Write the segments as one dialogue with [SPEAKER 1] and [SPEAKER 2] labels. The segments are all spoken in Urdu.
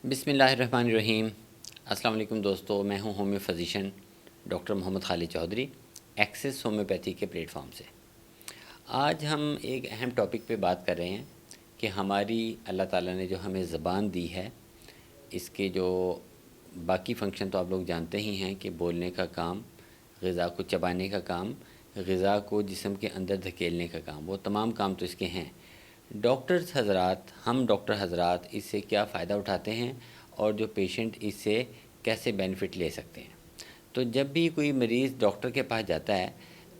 [SPEAKER 1] بسم اللہ الرحمن الرحیم۔ السلام علیکم دوستو، میں ہوں ہومیو فزیشن ڈاکٹر محمد خالد چودھری، ایکسس ہومیوپیتھی کے پلیٹ فارم سے۔ آج ہم ایک اہم ٹاپک پہ بات کر رہے ہیں کہ ہماری اللہ تعالیٰ نے جو ہمیں زبان دی ہے، اس کے جو باقی فنکشن تو آپ لوگ جانتے ہی ہیں کہ بولنے کا کام، غذا کو چبانے کا کام، غذا کو جسم کے اندر دھکیلنے کا کام، وہ تمام کام تو اس کے ہیں۔ ہم ڈاکٹر حضرات اس سے کیا فائدہ اٹھاتے ہیں اور جو پیشنٹ اس سے کیسے بینیفٹ لے سکتے ہیں۔ تو جب بھی کوئی مریض ڈاکٹر کے پاس جاتا ہے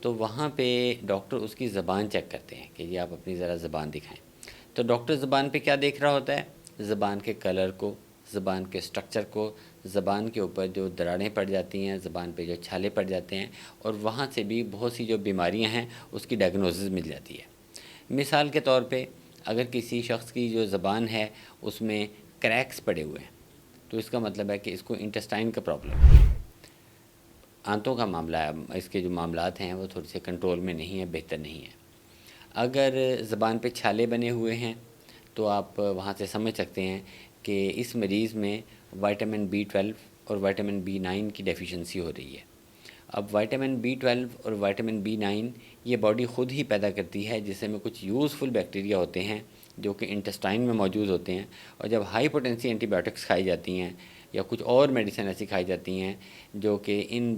[SPEAKER 1] تو وہاں پہ ڈاکٹر اس کی زبان چیک کرتے ہیں کہ یہ آپ اپنی ذرا زبان دکھائیں۔ تو ڈاکٹر زبان پہ کیا دیکھ رہا ہوتا ہے؟ زبان کے کلر کو، زبان کے سٹرکچر کو، زبان کے اوپر جو دراڑیں پڑ جاتی ہیں، زبان پہ جو چھالے پڑ جاتے ہیں، اور وہاں سے بھی بہت سی جو بیماریاں ہیں اس کی ڈائگنوسس مل جاتی ہے۔ مثال کے طور پہ اگر کسی شخص کی جو زبان ہے اس میں کریکس پڑے ہوئے ہیں تو اس کا مطلب ہے کہ اس کو انٹسٹائن کا پرابلم ہے، آنتوں کا معاملہ ہے، اس کے جو معاملات ہیں وہ تھوڑے سے کنٹرول میں نہیں ہیں، بہتر نہیں ہیں۔ اگر زبان پہ چھالے بنے ہوئے ہیں تو آپ وہاں سے سمجھ سکتے ہیں کہ اس مریض میں وائٹامن B12 اور وائٹامن B9 کی ڈیفیشنسی ہو رہی ہے۔ اب وائٹامن B12 اور وائٹامن B9 یہ باڈی خود ہی پیدا کرتی ہے، جس میں کچھ یوزفل بیکٹیریا ہوتے ہیں جو کہ انٹسٹائن میں موجود ہوتے ہیں، اور جب ہائی پوٹینسی اینٹی بایوٹکس کھائی جاتی ہیں یا کچھ اور میڈیسن ایسی کھائی جاتی ہیں جو کہ ان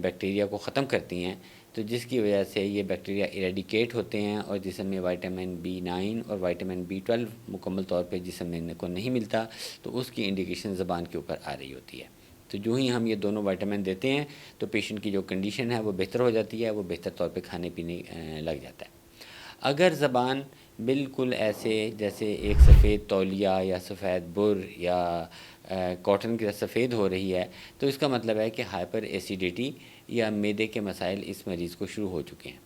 [SPEAKER 1] بیکٹیریا کو ختم کرتی ہیں، تو جس کی وجہ سے یہ بیکٹیریا ایریڈیکیٹ ہوتے ہیں اور جسم میں وائٹامن B9 اور وائٹامن B12 مکمل طور پہ جسم میں کو نہیں ملتا، تو اس کی انڈیکیشن زبان کے اوپر آ رہی ہوتی ہے۔ تو جو ہی ہم یہ دونوں وائٹامن دیتے ہیں تو پیشنٹ کی جو کنڈیشن ہے وہ بہتر ہو جاتی ہے، وہ بہتر طور پہ کھانے پینے لگ جاتا ہے۔ اگر زبان بالکل ایسے جیسے ایک سفید تولیہ یا سفید بر یا کاٹن کی سفید ہو رہی ہے تو اس کا مطلب ہے کہ ہائپر ایسیڈیٹی یا معدے کے مسائل اس مریض کو شروع ہو چکے ہیں۔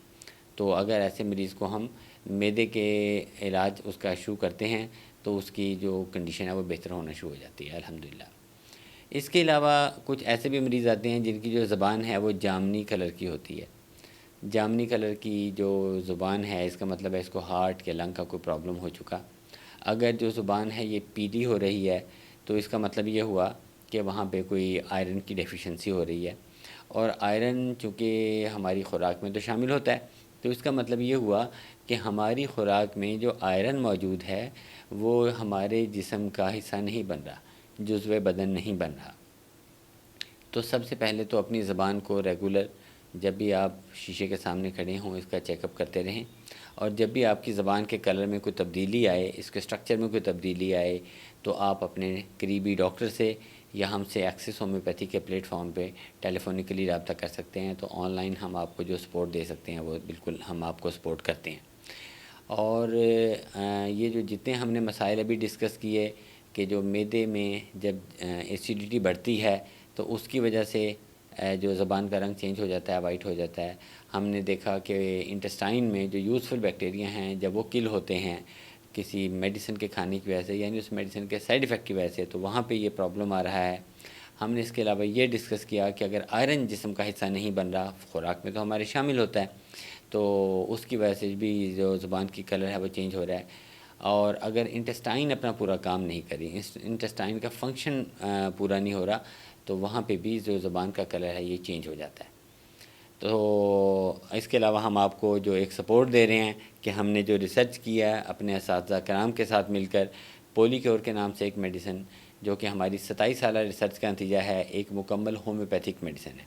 [SPEAKER 1] تو اگر ایسے مریض کو ہم معدے کے علاج اس کا شروع کرتے ہیں تو اس کی جو کنڈیشن ہے وہ بہتر ہونا شروع ہو جاتی ہے الحمدللہ۔ اس کے علاوہ کچھ ایسے بھی مریض آتے ہیں جن کی جو زبان ہے وہ جامنی کلر کی ہوتی ہے۔ جامنی کلر کی جو زبان ہے اس کا مطلب ہے اس کو ہارٹ یا لنگ کا کوئی پرابلم ہو چکا۔ اگر جو زبان ہے یہ پیلی ہو رہی ہے تو اس کا مطلب یہ ہوا کہ وہاں پہ کوئی آئرن کی ڈیفیشنسی ہو رہی ہے، اور آئرن چونکہ ہماری خوراک میں تو شامل ہوتا ہے تو اس کا مطلب یہ ہوا کہ ہماری خوراک میں جو آئرن موجود ہے وہ ہمارے جسم کا حصہ نہیں بن رہا، جزو بدن نہیں بن رہا۔ تو سب سے پہلے تو اپنی زبان کو ریگولر جب بھی آپ شیشے کے سامنے کھڑے ہوں اس کا چیک اپ کرتے رہیں، اور جب بھی آپ کی زبان کے کلر میں کوئی تبدیلی آئے، اس کے سٹرکچر میں کوئی تبدیلی آئے، تو آپ اپنے قریبی ڈاکٹر سے یا ہم سے ایکسس ہومیوپیتھی کے پلیٹ فارم پہ ٹیلی فونیکلی رابطہ کر سکتے ہیں۔ تو آن لائن ہم آپ کو جو سپورٹ دے سکتے ہیں وہ بالکل ہم آپ کو سپورٹ کرتے ہیں۔ اور یہ جو جتنے ہم نے مسائل ابھی ڈسکس کیے کہ جو معدے میں جب ایسیڈیٹی بڑھتی ہے تو اس کی وجہ سے جو زبان کا رنگ چینج ہو جاتا ہے، وائٹ ہو جاتا ہے۔ ہم نے دیکھا کہ انٹسٹائن میں جو یوزفل بیکٹیریا ہیں جب وہ کل ہوتے ہیں کسی میڈیسن کے کھانے کی وجہ سے، یعنی اس میڈیسن کے سائیڈ ایفیکٹ کی وجہ سے، تو وہاں پہ یہ پرابلم آ رہا ہے۔ ہم نے اس کے علاوہ یہ ڈسکس کیا کہ اگر آئرن جسم کا حصہ نہیں بن رہا، خوراک میں تو ہمارے شامل ہوتا ہے، تو اس کی وجہ سے بھی جو زبان کی کلر ہے وہ چینج ہو رہا ہے۔ اور اگر انٹسٹائن اپنا پورا کام نہیں کری، انٹسٹائن کا فنکشن پورا نہیں ہو رہا، تو وہاں پہ بھی جو زبان کا کلر ہے یہ چینج ہو جاتا ہے۔ تو اس کے علاوہ ہم آپ کو جو ایک سپورٹ دے رہے ہیں کہ ہم نے جو ریسرچ کیا ہے اپنے اساتذہ کرام کے ساتھ مل کر، پولی کیور کے نام سے ایک میڈیسن جو کہ ہماری 27 سالہ ریسرچ کا نتیجہ ہے، ایک مکمل ہومیوپیتھک میڈیسن ہے۔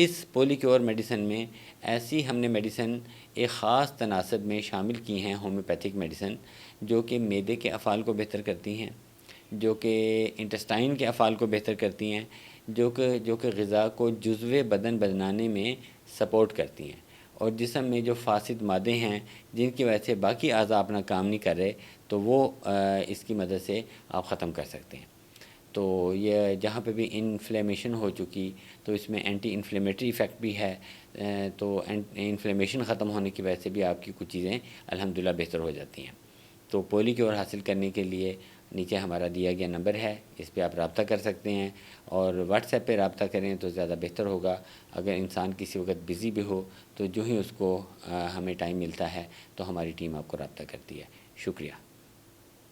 [SPEAKER 1] اس پولی کیور میڈیسن میں ایسی ہم نے میڈیسن ایک خاص تناسب میں شامل کی ہیں، ہومیوپیتھک میڈیسن جو کہ معدے کے افعال کو بہتر کرتی ہیں، جو کہ انٹسٹائن کے افعال کو بہتر کرتی ہیں، جو کہ غذا کو جزو بدن بنانے میں سپورٹ کرتی ہیں، اور جسم میں جو فاسد مادے ہیں جن کی وجہ سے باقی اعضاء اپنا کام نہیں کر رہے تو وہ اس کی مدد سے آپ ختم کر سکتے ہیں۔ تو یہ جہاں پہ بھی انفلیمیشن ہو چکی تو اس میں اینٹی انفلیمیٹری ایفیکٹ بھی ہے، تو انفلیمیشن ختم ہونے کی وجہ سے بھی آپ کی کچھ چیزیں الحمدللہ بہتر ہو جاتی ہیں۔ تو پولی کیور حاصل کرنے کے لیے نیچے ہمارا دیا گیا نمبر ہے، اس پہ آپ رابطہ کر سکتے ہیں، اور واٹس ایپ پہ رابطہ کریں تو زیادہ بہتر ہوگا۔ اگر انسان کسی وقت بزی بھی ہو تو جو ہی اس کو ہمیں ٹائم ملتا ہے تو ہماری ٹیم آپ کو رابطہ کرتی ہے۔ شکریہ۔